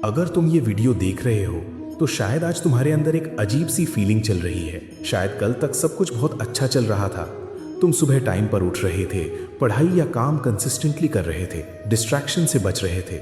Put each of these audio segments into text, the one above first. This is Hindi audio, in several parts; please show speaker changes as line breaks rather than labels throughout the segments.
अगर तुम ये वीडियो देख रहे हो तो शायद आज तुम्हारे अंदर एक अजीब सी फीलिंग चल रही है। शायद कल तक सब कुछ बहुत अच्छा चल रहा था। तुम सुबह टाइम पर उठ रहे थे, पढ़ाई या काम कंसिस्टेंटली कर रहे थे, डिस्ट्रैक्शन से बच रहे थे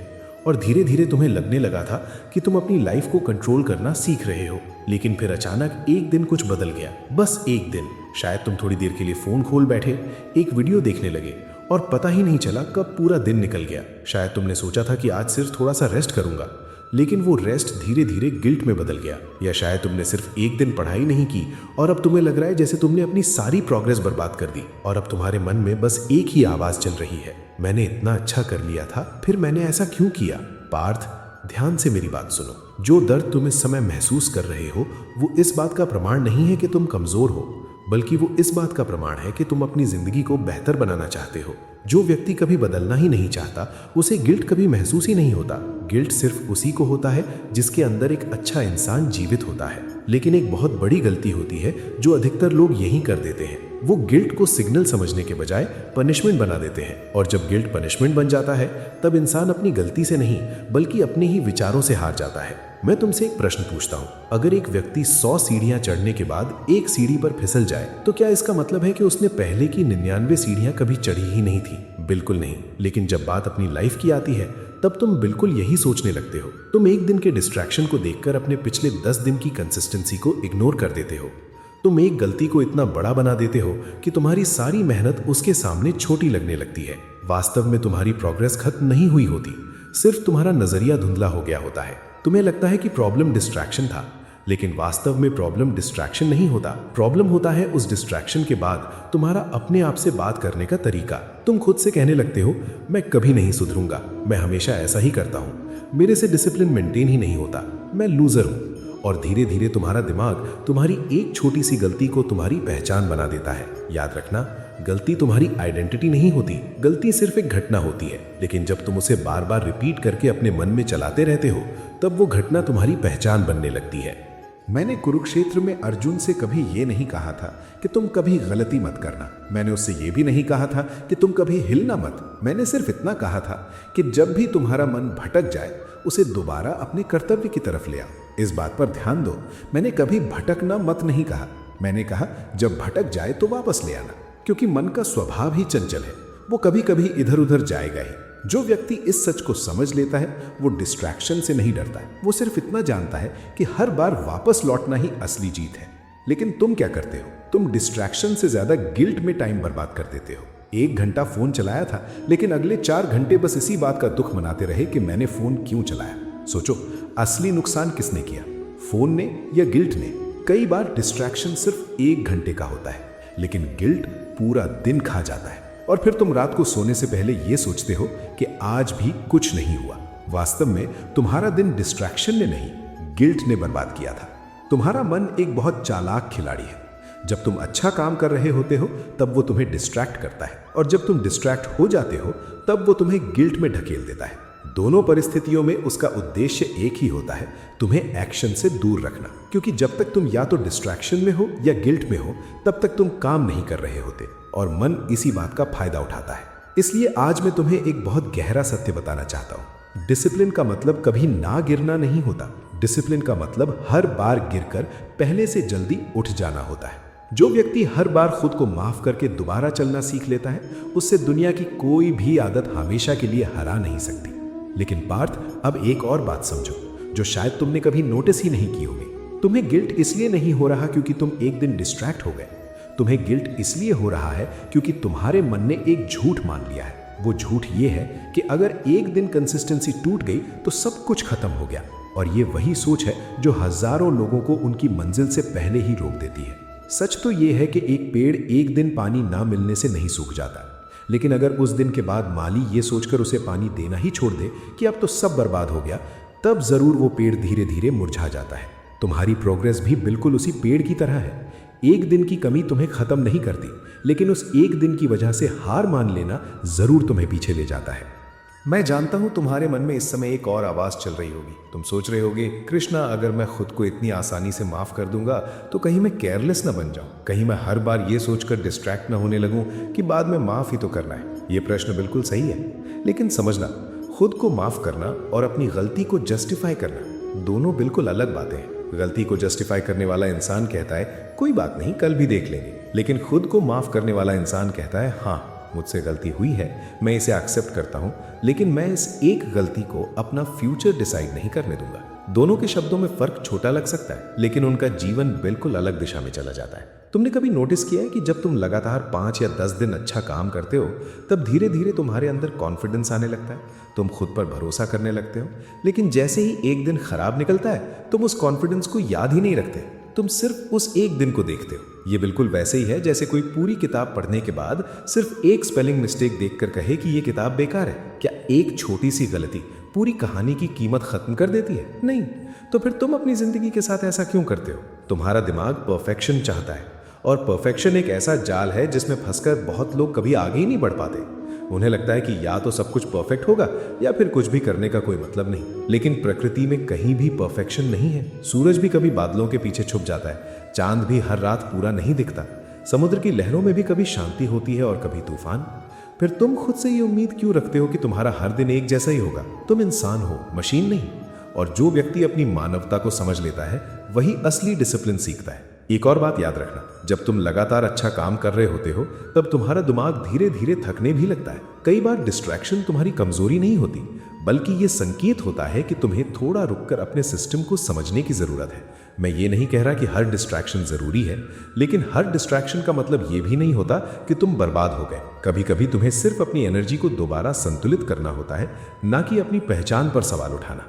और धीरे धीरे तुम्हें लगने लगा था कि तुम अपनी लाइफ को कंट्रोल करना सीख रहे हो। लेकिन फिर अचानक एक दिन कुछ बदल गया, बस एक दिन। शायद तुम थोड़ी देर के लिए फ़ोन खोल बैठे, एक वीडियो देखने लगे और पता ही नहीं चला कब पूरा दिन निकल गया। शायद तुमने सोचा था कि आज सिर्फ थोड़ा सा रेस्ट करूंगा, लेकिन वो रेस्ट धीरे धीरे गिल्ट में बदल गया। या शायद तुमने सिर्फ एक दिन पढ़ाई नहीं की और अब तुम्हें लग रहा है जैसे तुमने अपनी सारी प्रोग्रेस बर्बाद कर दी और अब तुम्हारे मन में बस एक ही आवाज़ चल रही है, मैंने इतना अच्छा कर लिया था, फिर मैंने ऐसा क्यों किया। पार्थ, ध्यान से मेरी बात सुनो। जो दर्द तुम इस समय महसूस कर रहे हो वो इस बात का प्रमाण नहीं है कि तुम कमज़ोर हो, बल्कि वो इस बात का प्रमाण है कि तुम अपनी ज़िंदगी को बेहतर बनाना चाहते हो। जो व्यक्ति कभी बदलना ही नहीं चाहता उसे गिल्ट कभी महसूस ही नहीं होता। गिल्ट सिर्फ उसी को होता है जिसके अंदर एक अच्छा इंसान जीवित होता है। लेकिन एक बहुत बड़ी गलती होती है जो अधिकतर लोग यही कर देते हैं। वो गिल्ट को सिग्नल समझने के बजाय पनिशमेंट बना देते हैं और जब गिल्ट पनिशमेंट बन जाता है तब इंसान अपनी गलती से नहीं बल्कि अपने ही विचारों से हार जाता है। मैं तुमसे एक प्रश्न पूछता हूँ, अगर एक व्यक्ति 100 सीढ़ियां चढ़ने के बाद एक सीढ़ी पर फिसल जाए तो क्या इसका मतलब है कि उसने पहले की 99 सीढ़ियां कभी चढ़ी ही नहीं थी? बिल्कुल नहीं। लेकिन जब बात अपनी लाइफ की आती है तब तुम बिल्कुल यही सोचने लगते हो। तुम एक दिन के डिस्ट्रैक्शन को देखकर अपने पिछले 10 दिन की कंसिस्टेंसी को इग्नोर कर देते हो। तुम एक गलती को इतना बड़ा बना देते हो कि तुम्हारी सारी मेहनत उसके सामने छोटी लगने लगती है। वास्तव में तुम्हारी प्रोग्रेस खत्म नहीं हुई होती, सिर्फ तुम्हारा नजरिया धुंधला हो गया होता है। तुम्हें लगता है कि प्रॉब्लम डिस्ट्रैक्शन था, लेकिन वास्तव में प्रॉब्लम डिस्ट्रैक्शन नहीं होता। प्रॉब्लम होता है उस डिस्ट्रैक्शन के बाद तुम्हारा अपने आप से बात करने का तरीका। तुम खुद से कहने लगते हो, मैं कभी नहीं सुधरूंगा, मैं हमेशा ऐसा ही करता हूँ, मेरे से डिसिप्लिन मेंटेन ही नहीं होता, मैं लूजर हूँ। और धीरे धीरे तुम्हारा दिमाग तुम्हारी एक छोटी सी गलती को तुम्हारी पहचान बना देता है। याद रखना, गलती तुम्हारी आइडेंटिटी नहीं होती, गलती सिर्फ एक घटना होती है। लेकिन जब तुम उसे बार बार रिपीट करके अपने मन में चलाते रहते हो तब वो घटना तुम्हारी पहचान बनने लगती है।
मैंने कुरुक्षेत्र में अर्जुन से कभी ये नहीं कहा था कि तुम कभी गलती मत करना। मैंने उससे ये भी नहीं कहा था कि तुम कभी हिलना मत। मैंने सिर्फ इतना कहा था कि जब भी तुम्हारा मन भटक जाए उसे दोबारा अपने कर्तव्य की तरफ ले आओ। इस बात पर ध्यान दो, मैंने कभी भटकना मत नहीं कहा। मैंने कहा जब भटक जाए तो वापस ले आना, क्योंकि मन का स्वभाव ही चंचल है, वो कभी कभी इधर उधर जाएगा ही। जो व्यक्ति इस सच को समझ लेता है वो डिस्ट्रैक्शन से नहीं डरता है, वो सिर्फ इतना जानता है कि हर बार वापस लौटना ही असली जीत है। लेकिन तुम क्या करते हो? तुम डिस्ट्रैक्शन से ज्यादा गिल्ट में टाइम बर्बाद कर देते हो। 1 घंटा फोन चलाया था लेकिन अगले 4 घंटे बस इसी बात का दुख मनाते रहे कि मैंने फोन क्यों चलाया। सोचो, असली नुकसान किसने किया, फोन ने या गिल्ट ने? कई बार डिस्ट्रैक्शन सिर्फ 1 घंटे का होता है, लेकिन गिल्ट पूरा दिन खा जाता है। और फिर तुम रात को सोने से पहले ये सोचते हो कि आज भी कुछ नहीं हुआ। वास्तव में तुम्हारा दिन डिस्ट्रैक्शन ने नहीं, गिल्ट ने बर्बाद किया था। तुम्हारा मन एक बहुत चालाक खिलाड़ी है। जब तुम अच्छा काम कर रहे होते हो तब वो तुम्हें डिस्ट्रैक्ट करता है, और जब तुम डिस्ट्रैक्ट हो जाते हो तब वो तुम्हें गिल्ट में ढकेल देता है। दोनों परिस्थितियों में उसका उद्देश्य एक ही होता है, तुम्हें एक्शन से दूर रखना। क्योंकि जब तक तुम या तो डिस्ट्रैक्शन में हो या गिल्ट में हो तब तक तुम काम नहीं कर रहे होते, और मन इसी बात का फायदा उठाता है। इसलिए आज मैं तुम्हें एक बहुत गहरा सत्य बताना चाहता हूँ। डिसिप्लिन का मतलब कभी ना गिरना नहीं होता। डिसिप्लिन का मतलब हर बार गिरकर पहले से जल्दी उठ जाना होता है। जो व्यक्ति हर बार खुद को माफ करके दोबारा चलना सीख लेता है उससे दुनिया की कोई भी आदत हमेशा के लिए हरा नहीं सकती। लेकिन पार्थ, अब एक और बात समझो जो शायद तुमने कभी नोटिस ही नहीं की होगी। तुम्हें गिल्ट इसलिए नहीं हो रहा क्योंकि तुम एक दिन डिस्ट्रैक्ट हो गए। तुम्हें गिल्ट इसलिए हो रहा है क्योंकि तुम्हारे मन ने एक झूठ मान लिया है। वो झूठ ये है कि अगर एक दिन कंसिस्टेंसी टूट गई तो सब कुछ खत्म हो गया। और ये वही सोच है जो हजारों लोगों को उनकी मंजिल से पहले ही रोक देती है। सच तो ये है कि एक पेड़ एक दिन पानी ना मिलने से नहीं सूख जाता, लेकिन अगर उस दिन के बाद माली ये सोचकर उसे पानी देना ही छोड़ दे कि अब तो सब बर्बाद हो गया, तब जरूर वो पेड़ धीरे धीरे मुरझा जाता है। तुम्हारी प्रोग्रेस भी बिल्कुल उसी पेड़ की तरह है। एक दिन की कमी तुम्हें खत्म नहीं करती, लेकिन उस एक दिन की वजह से हार मान लेना जरूर तुम्हें पीछे ले जाता है।
मैं जानता हूं तुम्हारे मन में इस समय एक और आवाज़ चल रही होगी। तुम सोच रहे होगे, कृष्णा, अगर मैं खुद को इतनी आसानी से माफ़ कर दूंगा तो कहीं मैं केयरलेस ना बन जाऊं, कहीं मैं हर बार ये सोचकर डिस्ट्रैक्ट ना होने लगूं कि बाद में माफ़ ही तो करना है। ये प्रश्न बिल्कुल सही है, लेकिन समझना,
खुद को माफ करना और अपनी गलती को जस्टिफाई करना दोनों बिल्कुल अलग बातें हैं। गलती को जस्टिफाई करने वाला इंसान कहता है कोई बात नहीं, कल भी देख लेंगे, लेकिन खुद को माफ करने वाला इंसान कहता है हाँ मुझसे गलती हुई है, मैं इसे एक्सेप्ट करता हूं, लेकिन मैं इस एक गलती को अपना फ्यूचर डिसाइड नहीं करने दूंगा। दोनों के शब्दों में फर्क छोटा लग सकता है, लेकिन उनका जीवन बिल्कुल अलग दिशा में चला जाता है। तुमने कभी नोटिस किया है कि जब तुम लगातार 5 या 10 दिन अच्छा काम करते हो, तब धीरे धीरे तुम्हारे अंदर कॉन्फिडेंस आने लगता है, तुम खुद पर भरोसा करने लगते हो, लेकिन जैसे ही एक दिन खराब निकलता है तुम उस कॉन्फिडेंस को याद ही नहीं रखते, तुम सिर्फ उस एक दिन को देखते हो। ये बिल्कुल वैसे ही है जैसे कोई पूरी किताब पढ़ने के बाद सिर्फ एक स्पेलिंग मिस्टेक देखकर कहे कि ये किताब बेकार है। क्या एक छोटी सी गलती पूरी कहानी की कीमत खत्म कर देती है? नहीं। तो फिर तुम अपनी जिंदगी के साथ ऐसा क्यों करते हो? तुम्हारा दिमाग परफेक्शन चाहता है, और परफेक्शन एक ऐसा जाल है जिसमें फंसकर बहुत लोग कभी आगे ही नहीं बढ़ पाते। उन्हें लगता है कि या तो सब कुछ परफेक्ट होगा या फिर कुछ भी करने का कोई मतलब नहीं, लेकिन प्रकृति में कहीं भी परफेक्शन नहीं है। सूरज भी कभी बादलों के पीछे छुप जाता है, चांद भी हर रात पूरा नहीं दिखता, समुद्र की लहरों में भी कभी शांति होती है और कभी तूफान। फिर तुम खुद से ये उम्मीद क्यों रखते हो कि तुम्हारा हर दिन एक जैसा ही होगा? तुम इंसान हो, मशीन नहीं। और जो व्यक्ति अपनी मानवता को समझ लेता है वही असली डिसिप्लिन सीखता है। एक और बात याद रखना, जब तुम लगातार अच्छा काम कर रहे होते हो तब तुम्हारा दिमाग धीरे धीरे थकने भी लगता है। कई बार डिस्ट्रैक्शन तुम्हारी कमजोरी नहीं होती, बल्कि ये संकेत होता है कि तुम्हें थोड़ा रुककर अपने सिस्टम को समझने की जरूरत है। मैं ये नहीं कह रहा कि हर डिस्ट्रैक्शन जरूरी है, लेकिन हर डिस्ट्रैक्शन का मतलब ये भी नहीं होता कि तुम बर्बाद हो गए। कभी कभी तुम्हें सिर्फ अपनी एनर्जी को दोबारा संतुलित करना होता है, ना कि अपनी पहचान पर सवाल उठाना।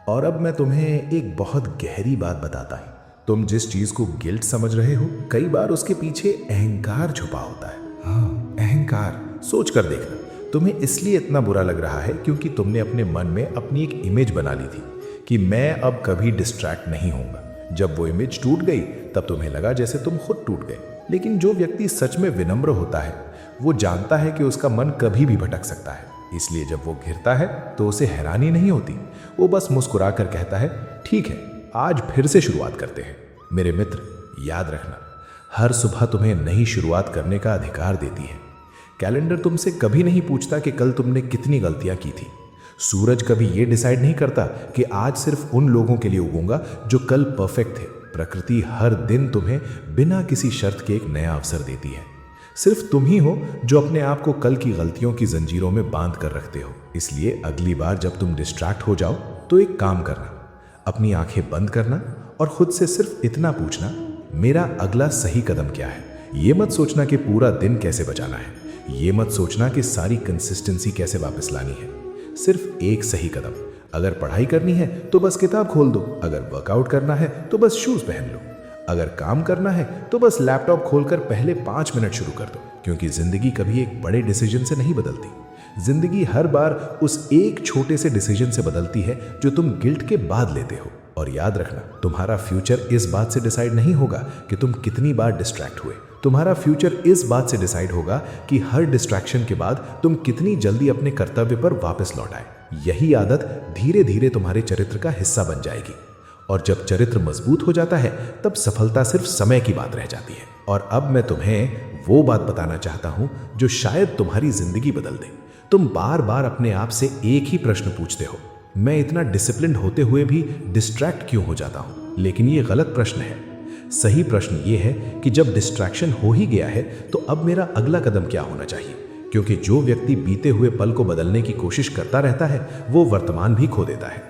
और अब मैं तुम्हें एक बहुत गहरी बात बताता हूं। तुम जिस चीज को गिल्ट समझ रहे हो, कई बार उसके पीछे अहंकार छुपा होता है। हाँ, अहंकार। सोच कर देखना, तुम्हें इसलिए इतना बुरा लग रहा है क्योंकि तुमने अपने मन में अपनी एक इमेज बना ली थी कि मैं अब कभी डिस्ट्रैक्ट नहीं होऊंगा। जब वो इमेज टूट गई तब तुम्हें लगा जैसे तुम खुद टूट गए। लेकिन जो व्यक्ति सच में विनम्र होता है वो जानता है कि उसका मन कभी भी भटक सकता है, इसलिए जब वो घिरता है तो उसे हैरानी नहीं होती, वो बस मुस्कुरा कर कहता है ठीक है, आज फिर से शुरुआत करते हैं। मेरे मित्र, याद रखना, हर सुबह तुम्हें नई शुरुआत करने का अधिकार देती है। कैलेंडर तुमसे कभी नहीं पूछता कि कल तुमने कितनी गलतियां की थी। सूरज कभी ये डिसाइड नहीं करता कि आज सिर्फ उन लोगों के लिए उगूंगा जो कल परफेक्ट थे। प्रकृति हर दिन तुम्हें बिना किसी शर्त के एक नया अवसर देती है। सिर्फ तुम ही हो जो अपने आप को कल की गलतियों की जंजीरों में बांध कर रखते हो। इसलिए अगली बार जब तुम डिस्ट्रैक्ट हो जाओ तो एक काम करना, अपनी आंखें बंद करना और खुद से सिर्फ इतना पूछना, मेरा अगला सही कदम क्या है। ये मत सोचना कि पूरा दिन कैसे बचाना है, ये मत सोचना कि सारी कंसिस्टेंसी कैसे वापस लानी है। सिर्फ एक सही कदम। अगर पढ़ाई करनी है तो बस किताब खोल दो, अगर वर्कआउट करना है तो बस शूज पहन लो, अगर काम करना है तो बस लैपटॉप खोलकर पहले 5 मिनट शुरू कर दो। क्योंकि जिंदगी कभी एक बड़े डिसीजन से नहीं बदलती, जिंदगी हर बार उस एक छोटे से डिसीजन से बदलती है जो तुम गिल्ट के बाद लेते हो। और याद रखना, तुम्हारा फ्यूचर इस बात से डिसाइड नहीं होगा कि तुम कितनी बार डिस्ट्रैक्ट हुए, तुम्हारा फ्यूचर इस बात से डिसाइड होगा कि हर डिस्ट्रैक्शन के बाद तुम कितनी जल्दी अपने कर्तव्य पर वापस लौट आए। यही आदत धीरे धीरे तुम्हारे चरित्र का हिस्सा बन जाएगी, और जब चरित्र मजबूत हो जाता है तब सफलता सिर्फ समय की बात रह जाती है। और अब मैं तुम्हें वो बात बताना चाहता हूं जो शायद तुम्हारी जिंदगी बदल दे। तुम बार बार अपने आप से एक ही प्रश्न पूछते हो, मैं इतना डिसिप्लिन्ड होते हुए भी डिस्ट्रैक्ट क्यों हो जाता हूं? लेकिन ये गलत प्रश्न है। सही प्रश्न ये है कि जब डिस्ट्रैक्शन हो ही गया है तो अब मेरा अगला कदम क्या होना चाहिए। क्योंकि जो व्यक्ति बीते हुए पल को बदलने की कोशिश करता रहता है वो वर्तमान भी खो देता है,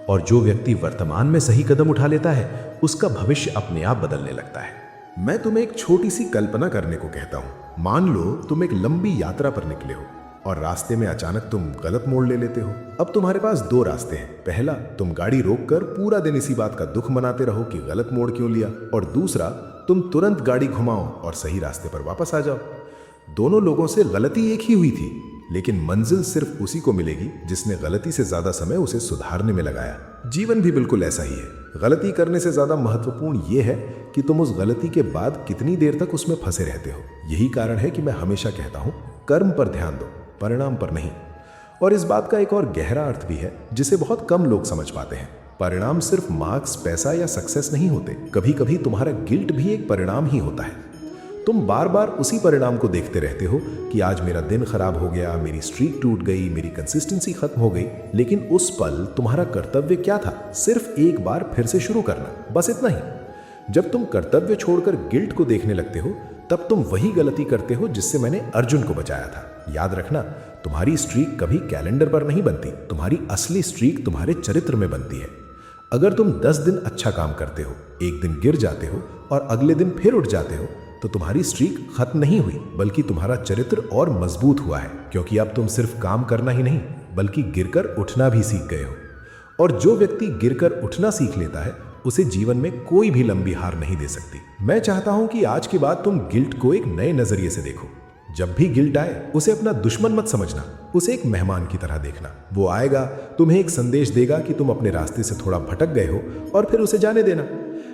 और जो व्यक्ति वर्तमान में सही कदम उठा लेता है उसका भविष्य अपने आप बदलने लगता है। मैं तुम्हें एक छोटी सी कल्पना करने को कहता हूं। मान लो तुम एक लंबी यात्रा पर निकले हो और रास्ते में अचानक तुम गलत मोड़ ले लेते हो। अब तुम्हारे पास 2 रास्ते हैं। पहला, तुम गाड़ी रोककर पूरा दिन इसी बात का दुख मनाते रहो कि गलत मोड़ क्यों लिया, और दूसरा, तुम तुरंत गाड़ी घुमाओ और सही रास्ते पर वापस आ जाओ। दोनों लोगों से गलती एक ही हुई थी, लेकिन मंजिल सिर्फ उसी को मिलेगी जिसने गलती से ज्यादा समय उसे सुधारने में लगाया। जीवन भी बिल्कुल ऐसा ही है। गलती करने से ज्यादा महत्वपूर्ण यह है कि तुम उस गलती के बाद कितनी देर तक उसमें फंसे रहते हो। यही कारण है कि मैं हमेशा कहता हूं, कर्म पर ध्यान दो, परिणाम पर नहीं। और इस बात का एक और गहरा अर्थ भी है जिसे बहुत कम लोग समझ पाते हैं। परिणाम सिर्फ मार्क्स, पैसा या सक्सेस नहीं होते। कभी कभी तुम्हारा गिल्ट भी एक परिणाम ही होता है। तुम बार बार उसी परिणाम को देखते रहते हो कि आज मेरा दिन खराब हो गया, मेरी स्ट्रीक टूट गई, मेरी कंसिस्टेंसी खत्म हो गई। लेकिन उस पल तुम्हारा कर्तव्य क्या था? सिर्फ एक बार फिर से शुरू करना, बस इतना ही। जब तुम कर्तव्य छोड़कर गिल्ट को देखने लगते हो, तब तुम वही गलती करते हो जिससे मैंने अर्जुन को बचाया था। याद रखना, तुम्हारी स्ट्रीक कभी कैलेंडर पर नहीं बनती, तुम्हारी असली स्ट्रीक तुम्हारे चरित्र में बनती है। अगर तुम 10 दिन अच्छा काम करते हो, एक दिन गिर जाते हो और अगले दिन फिर उठ जाते हो, तो तुम्हारी स्ट्रीक खत्म नहीं हुई, बल्कि तुम्हारा चरित्र और मजबूत हुआ है। क्योंकि अब तुम सिर्फ काम करना ही नहीं, बल्कि गिरकर उठना भी सीख गए हो। और जो व्यक्ति गिरकर उठना सीख लेता है, उसे जीवन में कोई भी लंबी हार नहीं दे सकती। मैं चाहता हूं कि आज के बाद तुम गिल्ट को एक नए नजरिए से देखो। जब भी गिल्ट आए, उसे अपना दुश्मन मत समझना, उसे एक मेहमान की तरह देखना। वो आएगा, तुम्हें एक संदेश देगा कि तुम अपने रास्ते से थोड़ा भटक गए हो, और फिर उसे जाने देना।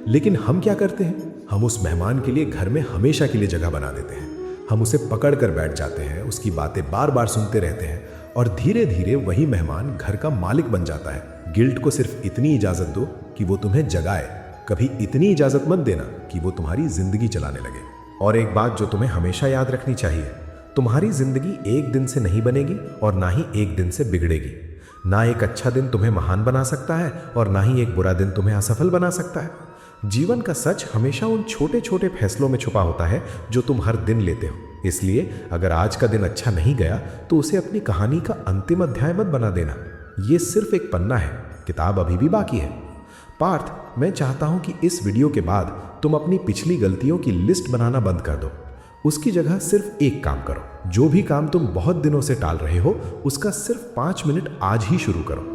लेकिन हम क्या करते हैं? हम उस मेहमान के लिए घर में हमेशा के लिए जगह बना देते हैं। हम उसे पकड़ कर बैठ जाते हैं, उसकी बातें बार बार सुनते रहते हैं, और धीरे धीरे वही मेहमान घर का मालिक बन जाता है। गिल्ट को सिर्फ इतनी इजाजत दो कि वो तुम्हें जगाए, कभी इतनी इजाजत मत देना कि वो तुम्हारी जिंदगी चलाने लगे। और एक बात जो तुम्हें हमेशा याद रखनी चाहिए, तुम्हारी जिंदगी एक दिन से नहीं बनेगी और ना ही एक दिन से बिगड़ेगी। ना एक अच्छा दिन तुम्हें महान बना सकता है और ना ही एक बुरा दिन तुम्हें असफल बना सकता है। जीवन का सच हमेशा उन छोटे छोटे फैसलों में छुपा होता है जो तुम हर दिन लेते हो। इसलिए अगर आज का दिन अच्छा नहीं गया, तो उसे अपनी कहानी का अंतिम अध्याय मत बना देना। ये सिर्फ एक पन्ना है, किताब अभी भी बाकी है। पार्थ, मैं चाहता हूं कि इस वीडियो के बाद तुम अपनी पिछली गलतियों की लिस्ट बनाना बंद कर दो। उसकी जगह सिर्फ एक काम करो। जो भी काम तुम बहुत दिनों से टाल रहे हो, उसका सिर्फ 5 मिनट आज ही शुरू करो।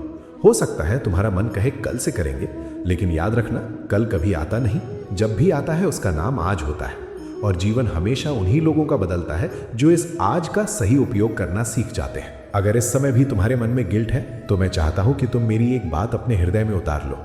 हो सकता है तुम्हारा मन कहे कल से करेंगे, लेकिन याद रखना, कल कभी आता नहीं। जब भी आता है, उसका नाम आज होता है। और जीवन हमेशा उन्हीं लोगों का बदलता है जो इस आज का सही उपयोग करना सीख जाते हैं। अगर इस समय भी तुम्हारे मन में गिल्ट है, तो मैं चाहता हूं कि तुम मेरी एक बात अपने हृदय में उतार लो।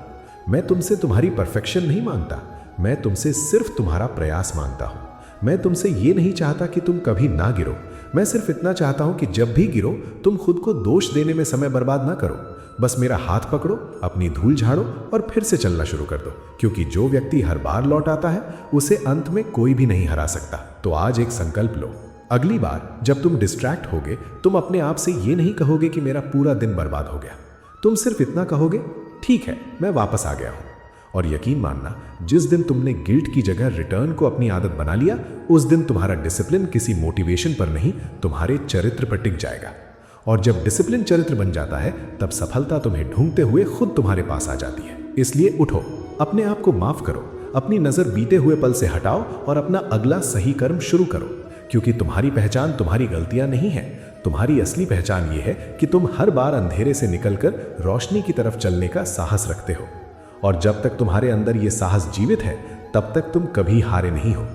मैं तुमसे तुम्हारी परफेक्शन नहीं मांगता, मैं तुमसे सिर्फ तुम्हारा प्रयास मांगता हूं। मैं तुमसे ये नहीं चाहता कि तुम कभी ना गिरो। मैं सिर्फ इतना चाहता हूं कि जब भी गिरो, तुम खुद को दोष देने में समय बर्बाद ना करो। बस मेरा हाथ पकड़ो, अपनी धूल झाड़ो और फिर से चलना शुरू कर दो। क्योंकि जो व्यक्ति हर बार लौट आता है, उसे अंत में कोई भी नहीं हरा सकता। तो आज एक संकल्प लो। अगली बार जब तुम डिस्ट्रैक्ट होगे, तुम अपने आप से ये नहीं कहोगे कि मेरा पूरा दिन बर्बाद हो गया। तुम सिर्फ इतना कहोगे, ठीक है, मैं वापस आ गया हूं। और यकीन मानना, जिस दिन तुमने गिल्ट की जगह रिटर्न को अपनी आदत बना लिया, उस दिन तुम्हारा डिसिप्लिन किसी मोटिवेशन पर नहीं, तुम्हारे चरित्र पर टिक जाएगा। और जब डिसिप्लिन चरित्र बन जाता है, तब सफलता तुम्हें ढूंढते हुए खुद तुम्हारे पास आ जाती है। इसलिए उठो, अपने आप को माफ करो, अपनी नजर बीते हुए पल से हटाओ और अपना अगला सही कर्म शुरू करो। क्योंकि तुम्हारी पहचान तुम्हारी गलतियां नहीं है। तुम्हारी असली पहचान ये है कि तुम हर बार अंधेरे से निकलकर रोशनी की तरफ चलने का साहस रखते हो। और जब तक तुम्हारे अंदर ये साहस जीवित है, तब तक तुम कभी हारे नहीं हो।